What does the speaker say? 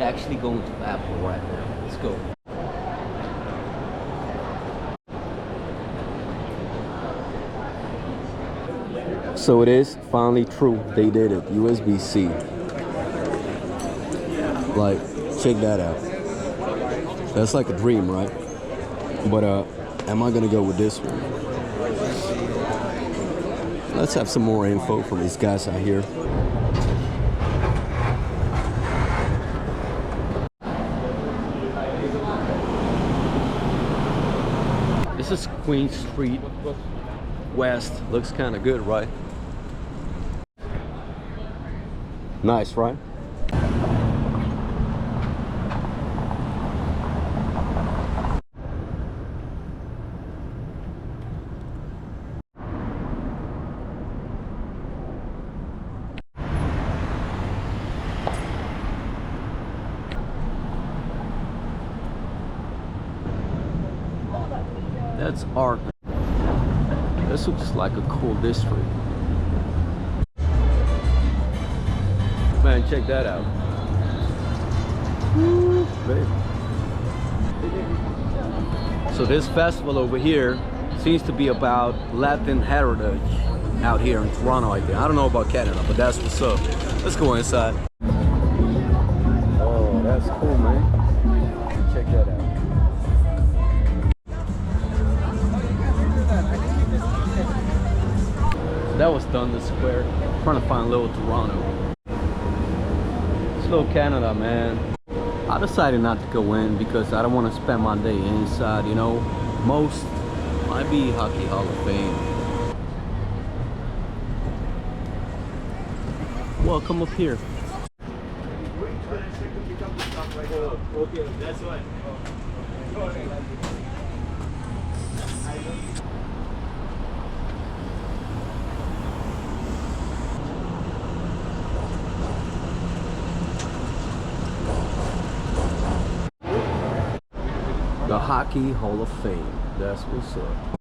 actually going to Apple right now. Let's go. So it is finally true. They did it. USB-C. Like, check that out. That's like a dream, right? But am I gonna go with this one? Let's have some more info from these guys out here. This is Queen Street West. Looks kind of good, right? Nice, right? That's art. This looks like a cool district. Man, check that out. Woo, baby. So this festival over here seems to be about Latin heritage out here in Toronto, I think. I don't know about Canada, but that's what's up. Let's go inside. Oh, that's cool, man. Check that out. That was Dundas Square. I'm trying to find little Toronto. It's little Canada, man. I decided not to go in because I don't want to spend my day inside, you know. Most might be Hockey Hall of Fame. Well, come up here. Okay, that's right. The Hockey Hall of Fame. That's what's up.